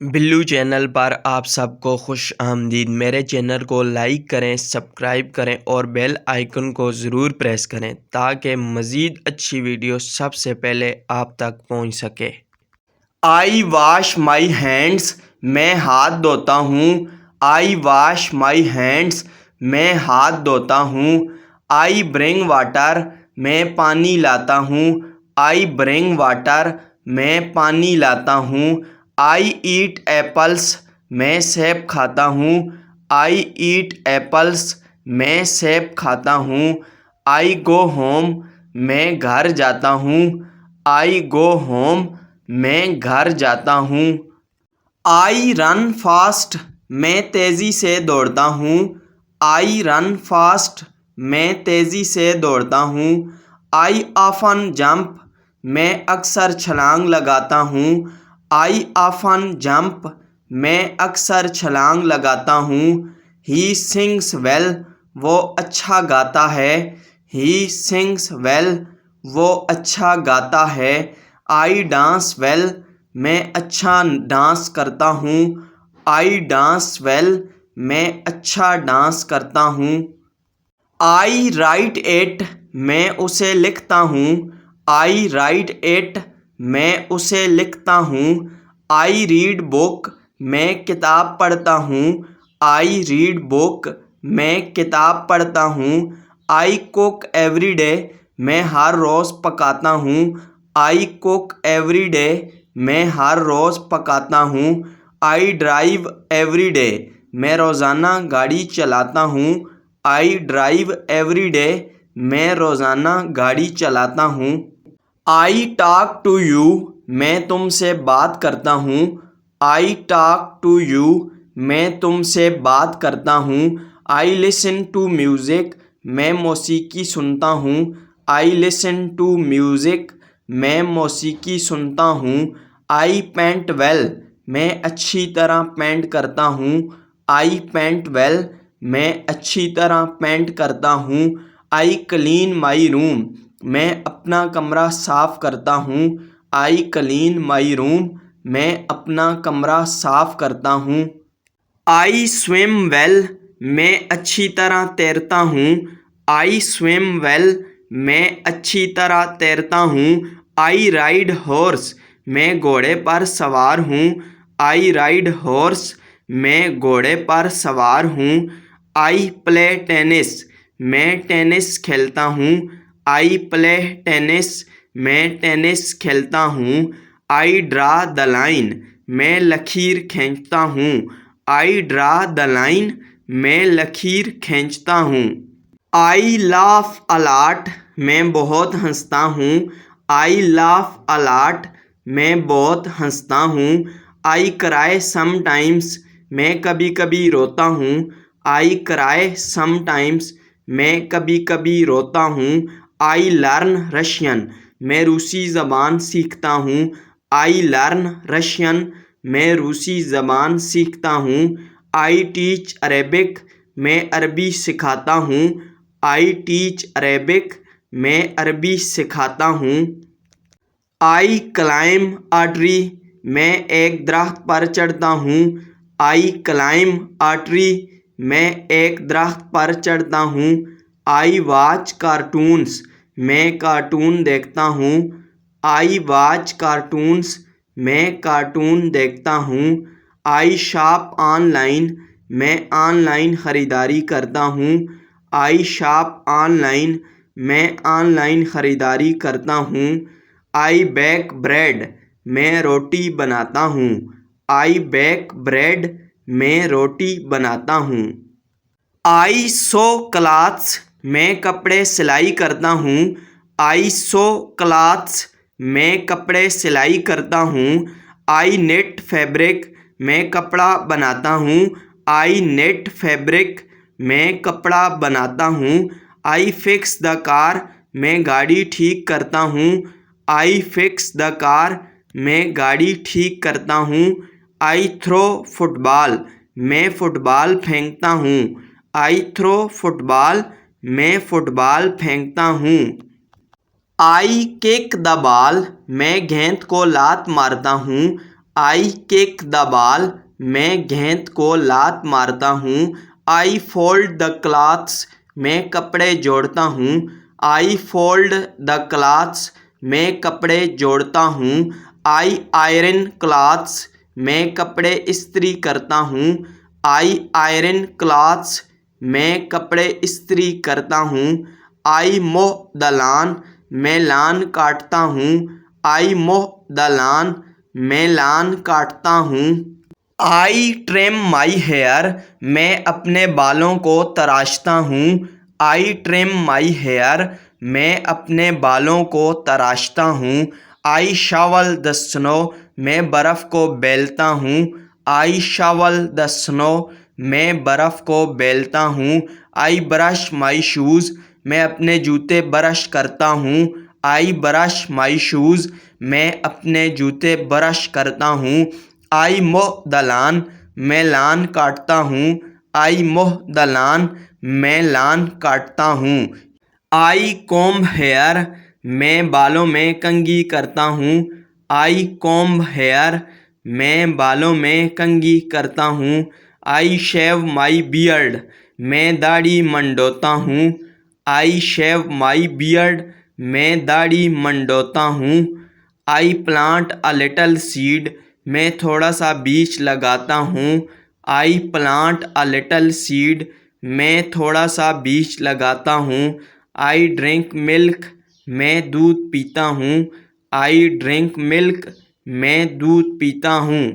Billu channel पर आप सबको खुश आमदीद। मेरे चैनल को लाइक करें, सब्सक्राइब करें और बेल आइकन को ज़रूर प्रेस करें ताकि मज़ीद अच्छी वीडियो सबसे पहले आप तक पहुंच सके। आई वॉश माई हैंड्स, मैं हाथ धोता हूँ। आई वॉश माई हैंड्स, मैं हाथ धोता हूँ। आई ब्रिंग वाटर, मैं पानी लाता हूँ। आई ब्रिंग वाटर, मैं पानी लाता हूँ। आई ईट एप्पल्स, मैं सेब खाता हूँ। आई ईट एप्पल्स, मैं सेब खाता हूँ। आई गो होम, मैं घर जाता हूँ। आई गो होम, मैं घर जाता हूँ। आई रन फास्ट, मैं तेज़ी से दौड़ता हूँ। आई रन फास्ट, मैं तेज़ी से दौड़ता हूँ। आई ऑफन जंप, मैं अक्सर छलांग लगाता हूँ। आई ऑफन जंप, मैं अक्सर छलांग लगाता हूँ। ही सिंग्स वेल, वो अच्छा गाता है। ही सिंग्स वेल, वो अच्छा गाता है। आई डांस वेल, मैं अच्छा डांस करता हूँ। आई डांस वेल, मैं अच्छा डांस करता हूँ। आई राइट इट, मैं उसे लिखता हूँ। आई राइट इट, मैं उसे लिखता हूँ। आई रीड बुक, मैं किताब पढ़ता हूँ। आई रीड बुक, मैं किताब पढ़ता हूँ। आई कुक एवरी डे, मैं हर रोज़ पकाता हूँ। आई कुक एवरी डे, मैं हर रोज़ पकाता हूँ। आई ड्राइव एवरी डे, मैं रोज़ाना गाड़ी चलाता हूँ। आई ड्राइव एवरी डे, मैं रोज़ाना गाड़ी चलाता हूँ। आई टॉक टू यू, मैं तुमसे बात करता हूँ। आई टॉक टू यू, मैं तुमसे बात करता हूँ। आई लिसन टू म्यूज़िक, मैं मौसीकी सुनता हूँ। आई लिसन टू म्यूज़िक, मैं मौसीकी सुनता हूँ। आई पेंट वेल, मैं अच्छी तरह पेंट करता हूँ। आई पेंट वेल, मैं अच्छी तरह पेंट करता हूँ। आई क्लीन माई रूम, मैं अपना कमरा साफ़ करता हूँ। आई क्लीन माई रूम, मैं अपना कमरा साफ़ करता हूँ। आई स्विम वेल, मैं अच्छी तरह तैरता हूँ। आई स्विम वेल, मैं अच्छी तरह तैरता हूँ। आई राइड हॉर्स, मैं घोड़े पर सवार हूँ। आई राइड हॉर्स, मैं घोड़े पर सवार हूँ। आई प्ले टेनिस, मैं टेनिस खेलता हूँ। आई प्ले टेनिस, मैं टेनिस खेलता हूँ। आई ड्रा द लाइन, मैं लकीर खींचता हूँ। आई ड्रा द लाइन, मैं लकीर खींचता हूँ। आई लाफ अलाट, मैं बहुत हंसता हूँ। आई लाफ अलाट, मैं बहुत हंसता हूँ। आई क्राई समटाइम्स, मैं कभी कभी रोता हूँ। आई क्राई समटाइम्स, मैं कभी कभी रोता हूँ। आई लर्न रशियन, मैं रूसी ज़बान सीखता हूँ। आई लर्न रशियन, मैं रूसी ज़बान सीखता हूँ। आई टीच अरेबिक, मैं अरबी सिखाता हूँ। आई टीच अरेबिक, मैं अरबी सिखाता हूँ। आई क्लाइम आ ट्री, मैं एक दरख्त पर चढ़ता हूँ। आई क्लाइम आ ट्री, मैं एक दरख्त पर चढ़ता हूँ। आई वॉच कार्टून्स, मैं कार्टून देखता हूँ। आई वॉच कार्टून्स, मैं कार्टून देखता हूँ। आई शॉप ऑनलाइन, मैं ऑनलाइन ख़रीदारी करता हूँ। आई शॉप ऑनलाइन, मैं ऑनलाइन ख़रीदारी करता हूँ। आई बेक ब्रेड, मैं रोटी बनाता हूँ। आई बेक ब्रेड, मैं रोटी बनाता हूँ। आई सो क्लॉथ्स, मैं कपड़े सिलाई करता हूँ। आई सो क्लॉथ्स, मैं कपड़े सिलाई करता हूँ। आई नेट फैब्रिक, मैं कपड़ा बनाता हूँ। आई नेट फैब्रिक, मैं कपड़ा बनाता हूँ। आई फिक्स द कार, मैं गाड़ी ठीक करता हूँ। आई फिक्स द कार, मैं गाड़ी ठीक करता हूँ। आई थ्रो फुटबॉल, मैं फुटबॉल फेंकता हूँ। आई थ्रो फुटबॉल, मैं फुटबॉल फेंकता हूँ। आई किक द बॉल, मैं गेंद को लात मारता हूँ। आई किक द बॉल, मैं गेंद को लात मारता हूँ। आई फोल्ड द क्लॉथ्स, मैं कपड़े जोड़ता हूँ। आई फोल्ड द क्लॉथ्स, मैं कपड़े जोड़ता हूँ। आई आयरन क्लॉथ्स, मैं कपड़े इस्त्री करता हूँ। आई आयरन क्लॉथ्स, मैं कपड़े इस्त्री करता हूँ। आई मोह द लॉन, मैं लॉन काटता हूँ। आई मोह द लॉन, मैं लॉन काटता हूँ। आई ट्रिम माई हेयर, मैं अपने बालों को तराशता हूँ। आई ट्रिम माई हेयर, मैं अपने बालों को तराशता हूँ। आई शावल द स्नो, मैं बर्फ़ को बेलता हूँ। आई शावल द स्नो, मैं बर्फ़ को बेलता हूँ। आई ब्रश माई शूज़, मैं अपने जूते ब्रश करता हूँ। आई ब्रश माई शूज़, मैं अपने जूते ब्रश करता हूँ। आई मोह द लॉन, मैं लॉन काटता हूँ। आई मोह द लॉन, मैं लॉन काटता हूँ। आई कॉम्ब हेयर, मैं बालों में कंघी करता हूँ। आई कॉम्ब हेयर, मैं बालों में कंघी करता हूँ। आई शेव माई बियर्ड, मैं दाढ़ी मंडोता हूँ। आई शेव माई बियर्ड, मैं दाढ़ी मंडोता हूँ। आई प्लांट अ लिटल सीड, मैं थोड़ा सा बीज लगाता हूँ। आई प्लांट अ लिटल सीड, मैं थोड़ा सा बीज लगाता हूँ। आई ड्रिंक मिल्क, मैं दूध पीता हूँ। आई ड्रिंक मिल्क, मैं दूध पीता हूँ।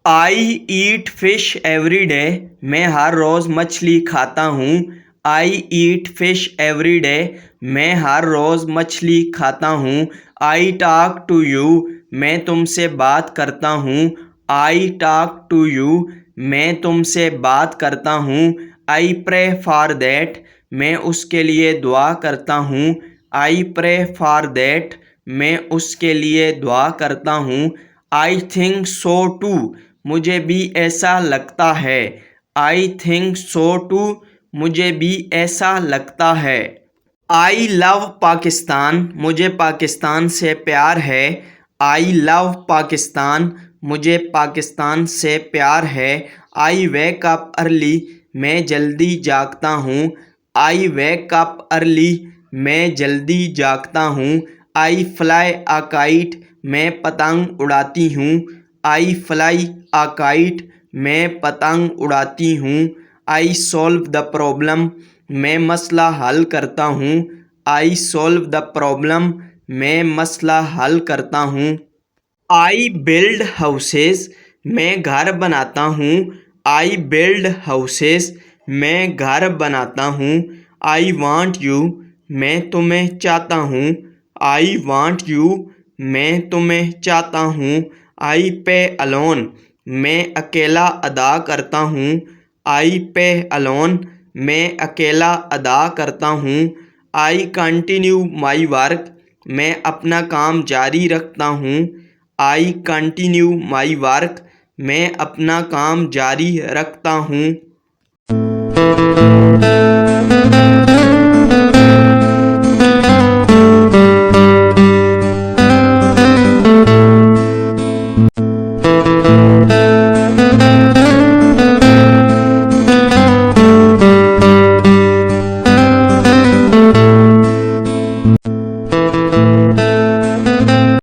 आई ईट फिश एवरी डे, मैं हर रोज़ मछली खाता हूँ। आई ईट फिश एवरी डे, मैं हर रोज़ मछली खाता हूँ। आई टॉक टू यू, मैं तुमसे बात करता हूँ। आई टॉक टू यू, मैं तुमसे बात करता हूँ। आई प्रे फॉर दैट, मैं उसके लिए दुआ करता हूँ। आई प्रे फॉर दैट, मैं उसके लिए दुआ करता हूँ। आई थिंक सो टू, मुझे भी ऐसा लगता है। आई थिंक सो टू, मुझे भी ऐसा लगता है। आई लव पाकिस्तान, मुझे पाकिस्तान से प्यार है। आई लव पाकिस्तान, मुझे पाकिस्तान से प्यार है। आई वेक अप अर्ली, मैं जल्दी जागता हूँ। आई वेक अप अर्ली, मैं जल्दी जागता हूँ। आई फ्लाई अ काइट, मैं पतंग उड़ाती हूँ। आई फ्लाई अ काइट, मैं पतंग उड़ाती हूँ। आई सॉल्व द प्रॉब्लम, मैं मसला हल करता हूँ। आई सॉल्व द प्रॉब्लम, मैं मसला हल करता हूँ। आई बिल्ड हाउसेस, मैं घर बनाता हूँ। आई बिल्ड हाउसेस, मैं घर बनाता हूँ। आई वांट यू, मैं तुम्हें चाहता हूँ। आई वांट यू, मैं तुम्हें चाहता हूँ। आई पे अलोन, मैं अकेला अदा करता हूँ। आई पे अलोन, मैं अकेला अदा करता हूँ। आई कंटिन्यू माई वर्क, मैं अपना काम जारी रखता हूँ। आई कंटिन्यू माई वर्क, मैं अपना काम जारी रखता हूँ।